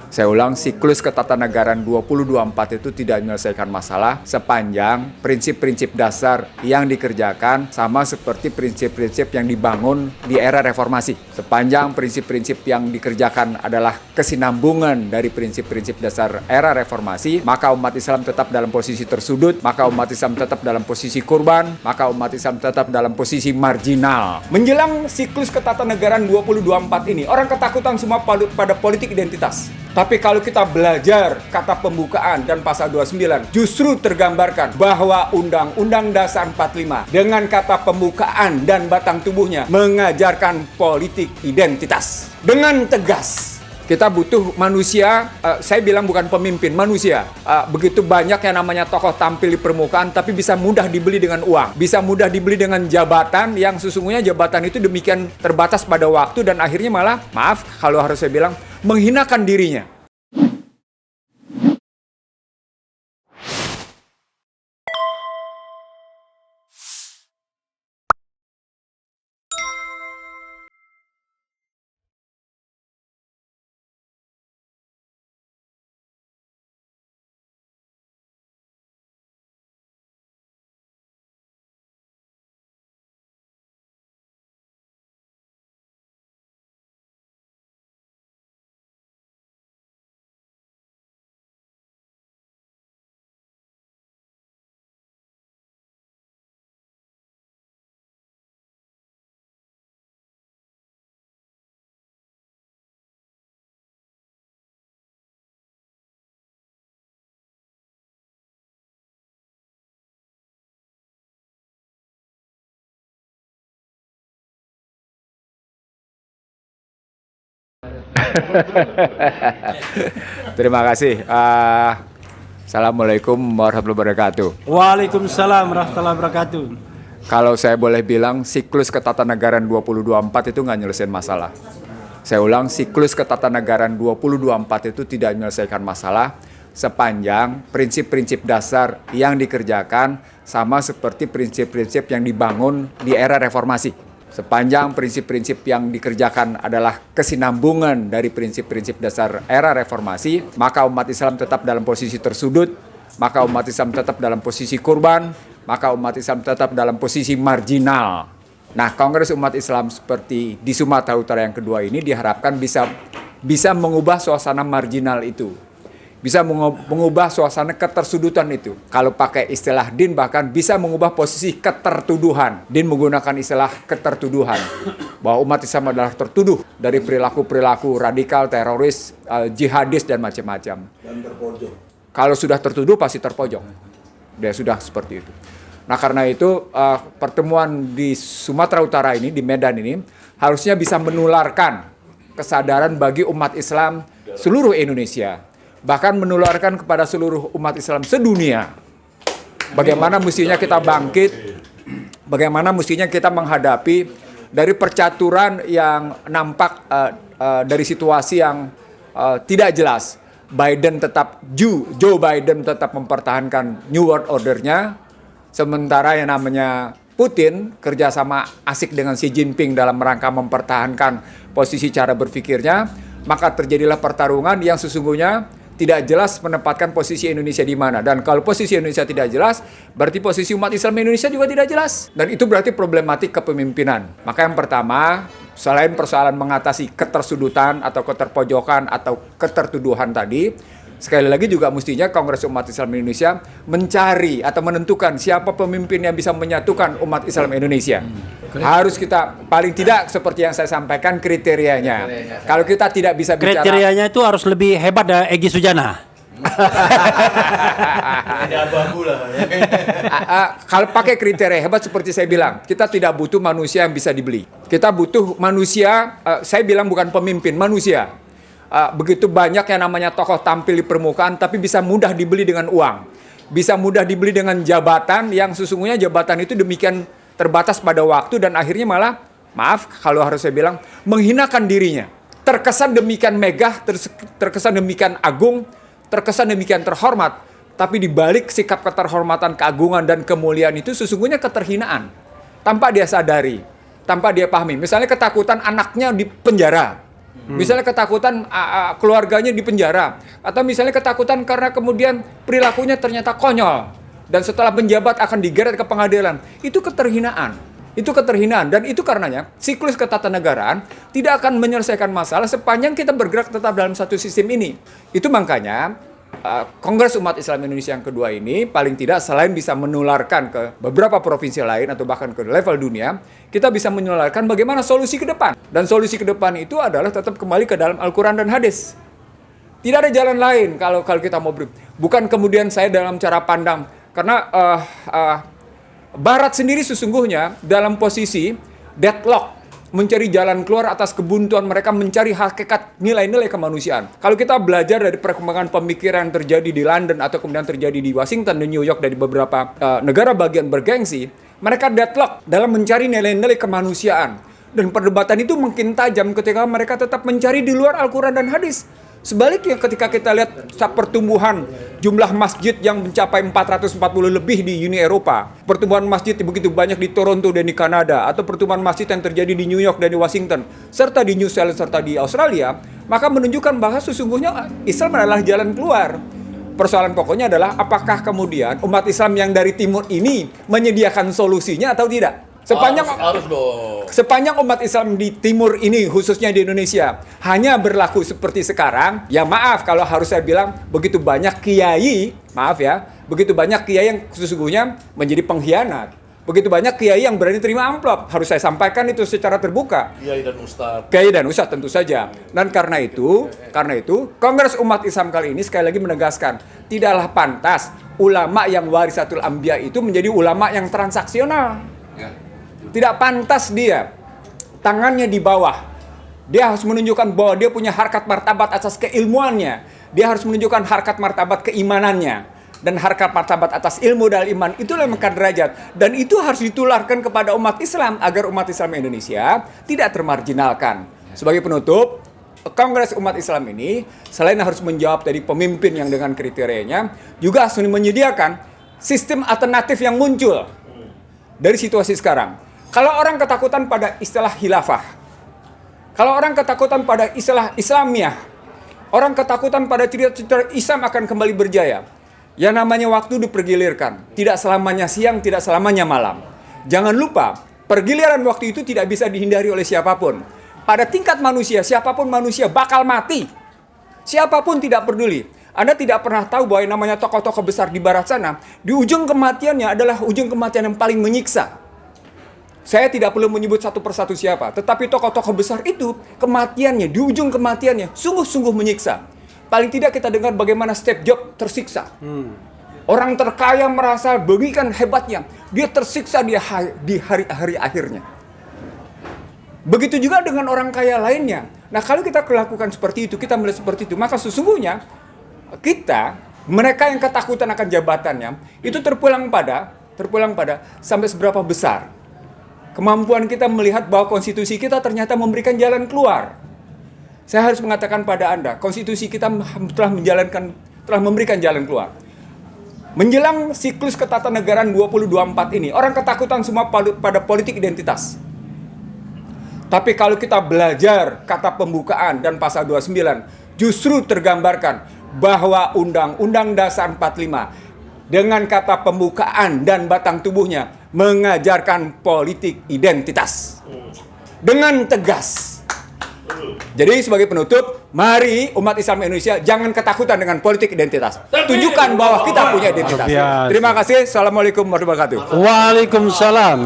Saya ulang, siklus ketatanegaraan 2024 itu tidak menyelesaikan masalah sepanjang prinsip-prinsip dasar yang dikerjakan sama seperti prinsip-prinsip yang dibangun di era reformasi. Sepanjang prinsip-prinsip yang dikerjakan adalah kesinambungan dari prinsip-prinsip dasar era reformasi, maka umat Islam tetap dalam posisi tersudut, maka umat Islam tetap dalam posisi korban, maka umat Islam tetap dalam posisi marginal. Menjelang siklus ketatanegaraan 2024 ini, orang ketakutan semua pada politik identitas. Tapi kalau kita belajar kata pembukaan dan pasal 29, justru tergambarkan bahwa Undang-Undang Dasar 45 dengan kata pembukaan dan batang tubuhnya mengajarkan politik identitas. Dengan tegas, kita butuh manusia, saya bilang bukan pemimpin, manusia. Begitu banyak yang namanya tokoh tampil di permukaan, tapi bisa mudah dibeli dengan uang. Bisa mudah dibeli dengan jabatan yang sesungguhnya jabatan itu demikian terbatas pada waktu dan akhirnya malah, maaf kalau harus saya bilang, menghinakan dirinya. Terima kasih. Assalamualaikum warahmatullahi wabarakatuh. Waalaikumsalam warahmatullahi wabarakatuh. Kalau saya boleh bilang, siklus ketatanegaraan 2024 itu nggak nyelesain masalah. Saya ulang, siklus ketatanegaraan 2024 itu tidak menyelesaikan masalah sepanjang prinsip-prinsip dasar yang dikerjakan sama seperti prinsip-prinsip yang dibangun di era reformasi. Sepanjang prinsip-prinsip yang dikerjakan adalah kesinambungan dari prinsip-prinsip dasar era reformasi, maka umat Islam tetap dalam posisi tersudut, maka umat Islam tetap dalam posisi korban, maka umat Islam tetap dalam posisi marginal. Nah, Kongres Umat Islam seperti di Sumatera Utara yang kedua ini diharapkan bisa mengubah suasana marginal itu. Bisa mengubah suasana ketersudutan itu. Kalau pakai istilah DIN bahkan bisa mengubah posisi ketertuduhan. DIN menggunakan istilah ketertuduhan. Bahwa umat Islam adalah tertuduh dari perilaku-perilaku radikal, teroris, jihadis, dan macam-macam. Dan terpojok. Kalau sudah tertuduh pasti terpojok. Dia sudah seperti itu. Nah karena itu pertemuan di Sumatera Utara ini, di Medan ini, harusnya bisa menularkan kesadaran bagi umat Islam seluruh Indonesia. Bahkan menularkan kepada seluruh umat Islam sedunia. Bagaimana mestinya kita bangkit, bagaimana mestinya kita menghadapi dari percaturan yang nampak dari situasi yang tidak jelas. Joe Biden tetap mempertahankan New World Order-nya, sementara yang namanya Putin kerjasama asik dengan Xi Jinping dalam rangka mempertahankan posisi cara berpikirnya, maka terjadilah pertarungan yang sesungguhnya tidak jelas menempatkan posisi Indonesia di mana. Dan kalau posisi Indonesia tidak jelas, berarti posisi umat Islam Indonesia juga tidak jelas. Dan itu berarti problematik kepemimpinan. Maka yang pertama, selain persoalan mengatasi ketersudutan atau keterpojokan atau ketertuduhan tadi, sekali lagi juga mestinya Kongres Umat Islam Indonesia mencari atau menentukan siapa pemimpin yang bisa menyatukan umat Islam Indonesia. Harus kita paling tidak seperti yang saya sampaikan kriterianya. Kalau kita tidak bisa bicara, kriterianya itu harus lebih hebat dari Egy Sujana. Kalau pakai kriteria hebat seperti saya bilang, kita tidak butuh manusia yang bisa dibeli. Kita butuh manusia, saya bilang bukan pemimpin, manusia. Begitu banyak yang namanya tokoh tampil di permukaan, tapi bisa mudah dibeli dengan uang. Bisa mudah dibeli dengan jabatan yang sesungguhnya jabatan itu demikian terbatas pada waktu dan akhirnya malah, maaf kalau harus saya bilang, menghinakan dirinya. Terkesan demikian megah, terkesan demikian agung, terkesan demikian terhormat, tapi di balik sikap keterhormatan, keagungan, dan kemuliaan itu sesungguhnya keterhinaan. Tanpa dia sadari, tanpa dia pahami. Misalnya ketakutan anaknya di penjara. Misalnya ketakutan keluarganya di penjara, atau misalnya ketakutan karena kemudian perilakunya ternyata konyol dan setelah menjabat akan digeret ke pengadilan. Itu keterhinaan. Itu keterhinaan, dan itu karenanya siklus ketatanegaraan tidak akan menyelesaikan masalah sepanjang kita bergerak tetap dalam satu sistem ini. Itu makanya Kongres Umat Islam Indonesia yang kedua ini paling tidak selain bisa menularkan ke beberapa provinsi lain atau bahkan ke level dunia, kita bisa menularkan bagaimana solusi ke depan. Dan solusi ke depan itu adalah tetap kembali ke dalam Al-Quran dan hadis. Tidak ada jalan lain kalau kita mau bukan kemudian saya dalam cara pandang, karena Barat sendiri sesungguhnya dalam posisi deadlock, mencari jalan keluar atas kebuntuan mereka mencari hakikat nilai-nilai kemanusiaan. Kalau kita belajar dari perkembangan pemikiran yang terjadi di London atau kemudian terjadi di Washington dan New York dari beberapa negara bagian bergengsi, mereka deadlock dalam mencari nilai-nilai kemanusiaan. Dan perdebatan itu makin tajam ketika mereka tetap mencari di luar Al-Quran dan hadis. Sebaliknya ketika kita lihat pertumbuhan jumlah masjid yang mencapai 440 lebih di Uni Eropa, pertumbuhan masjid begitu banyak di Toronto dan di Kanada, atau pertumbuhan masjid yang terjadi di New York dan di Washington, serta di New Zealand serta di Australia, maka menunjukkan bahwa sesungguhnya Islam adalah jalan keluar. Persoalan pokoknya adalah apakah kemudian umat Islam yang dari timur ini menyediakan solusinya atau tidak. Sepanjang umat Islam di timur ini, khususnya di Indonesia, hanya berlaku seperti sekarang, ya maaf kalau harus saya bilang, begitu banyak kiai, begitu banyak kiai yang sesungguhnya menjadi pengkhianat. Begitu banyak kiai yang berani terima amplop. Harus saya sampaikan itu secara terbuka. Kiai dan ustadz tentu saja. Dan karena itu, Kongres Umat Islam kali ini sekali lagi menegaskan, tidaklah pantas ulama yang warisatul anbiya itu menjadi ulama yang transaksional. Tidak pantas dia tangannya di bawah. Dia harus menunjukkan bahwa dia punya harkat martabat atas keilmuannya. Dia harus menunjukkan harkat martabat keimanannya. Dan harkat martabat atas ilmu dan iman itulah yang mengangkat derajat. Dan itu harus ditularkan kepada umat Islam agar umat Islam Indonesia tidak termarginalkan. Sebagai penutup, Kongres Umat Islam ini selain harus menjawab dari pemimpin yang dengan kriterianya, juga harus menyediakan sistem alternatif yang muncul dari situasi sekarang. Kalau orang ketakutan pada istilah khilafah, kalau orang ketakutan pada istilah Islamiyah, orang ketakutan pada cerita-cerita Islam akan kembali berjaya. Yang namanya waktu dipergilirkan, tidak selamanya siang, tidak selamanya malam. Jangan lupa, pergiliran waktu itu tidak bisa dihindari oleh siapapun. Pada tingkat manusia, siapapun manusia bakal mati. Siapapun tidak peduli. Anda tidak pernah tahu bahwa yang namanya tokoh-tokoh besar di barat sana, di ujung kematiannya adalah ujung kematian yang paling menyiksa. Saya tidak perlu menyebut satu persatu siapa, tetapi tokoh-tokoh besar itu, kematiannya, di ujung kematiannya, sungguh-sungguh menyiksa. Paling tidak kita dengar bagaimana Steve Jobs tersiksa. Orang terkaya merasa bagikan hebatnya, dia tersiksa di hari-hari akhirnya. Begitu juga dengan orang kaya lainnya. Nah, kalau kita melakukan seperti itu, kita melihat seperti itu, maka sesungguhnya mereka yang ketakutan akan jabatannya, itu terpulang pada sampai seberapa besar kemampuan kita melihat bahwa konstitusi kita ternyata memberikan jalan keluar. Saya harus mengatakan pada Anda, konstitusi kita telah memberikan jalan keluar. Menjelang siklus ketatanegaraan 2024 ini, orang ketakutan semua pada politik identitas. Tapi kalau kita belajar kata pembukaan dan pasal 29, justru tergambarkan bahwa Undang-Undang Dasar 45 dengan kata pembukaan dan batang tubuhnya mengajarkan politik identitas dengan tegas. Jadi sebagai penutup, mari umat Islam Indonesia jangan ketakutan dengan politik identitas. Tunjukkan bahwa kita punya identitas. Terima kasih. Assalamualaikum warahmatullahi wabarakatuh. Waalaikumsalam.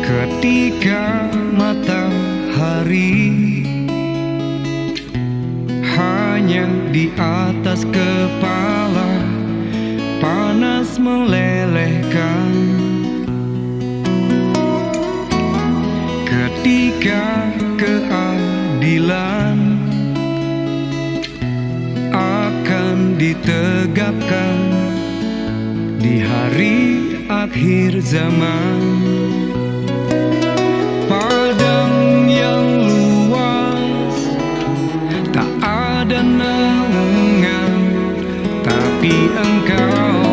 Ketika matahari hanya di atas kepala, panas melelehkan. Ketika keadilan akan ditegakkan di hari akhir zaman. Padang yang luas, tak ada naungan, tapi Engkau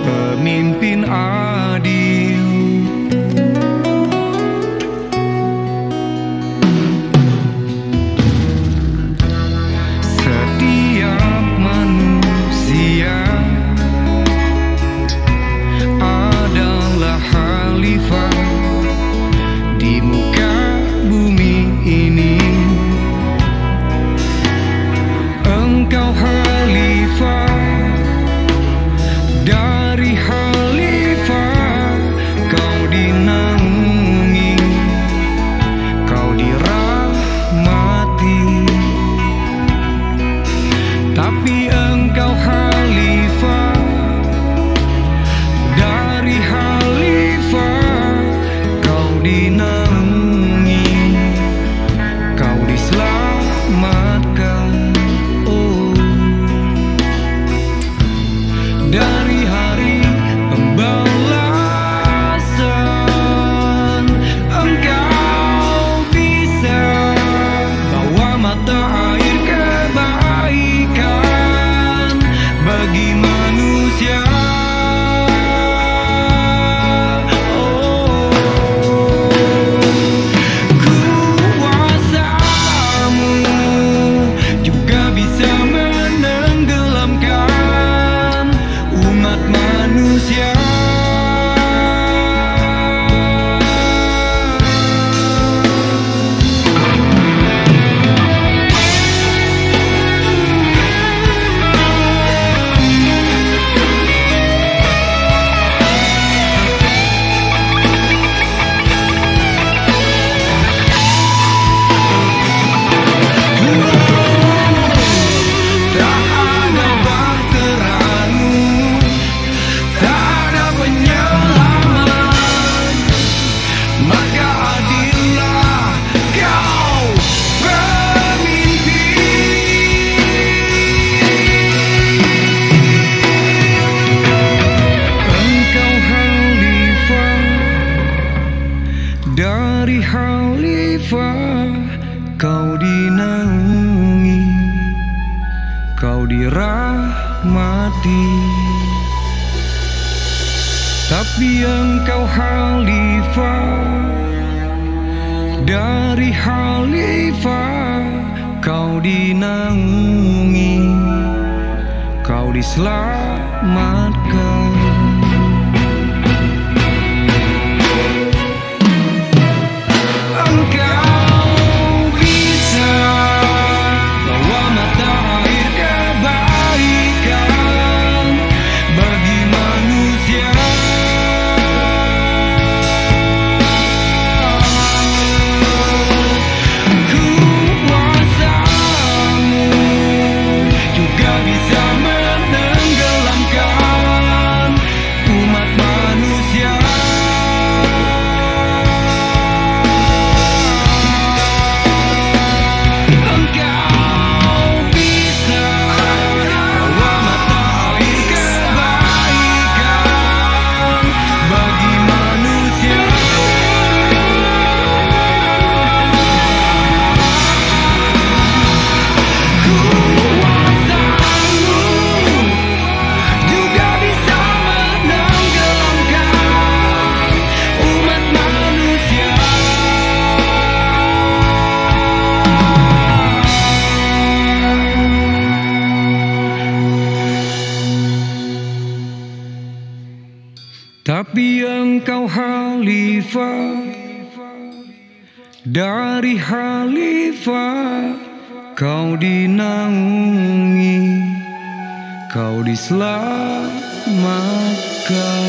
pemimpin adil. Setiap manusia adalah khalifah di muka bumi ini. Engkau khalifah, dari khalifah kau dinaungi, kau dirahmati. Tapi Engkau khalifah, dari khalifah kau dinaungi, kau diselamatkan. Oh, dari hari pembalasan Engkau bisa bawa mata air kebaikan bagi manusia. Oh, kuasa-Mu juga bisa menenggelamkan umat manusia. Tak ada bahtera-Mu, tak ada penyelamat, maka adillah Kau pemimpin. Engkau khalifah, dari khalifah kau dinaungi, kau dirahmati. Tapi Engkau khalifah, dari khalifah kau dinaungi, kau diselamatkan. Engkau bisa bawa mata air kebaikan bagi manusia. Kuasa-Mu juga bisa menenggelamkan umat manusia. Engkau bisa bawa mata air kebaikan bagi manusia. Kuasa-Mu juga bisa menenggelamkan umat manusia. Tapi Engkau khalifah, dari khalifah kau dinaungi, kau diselamatkan.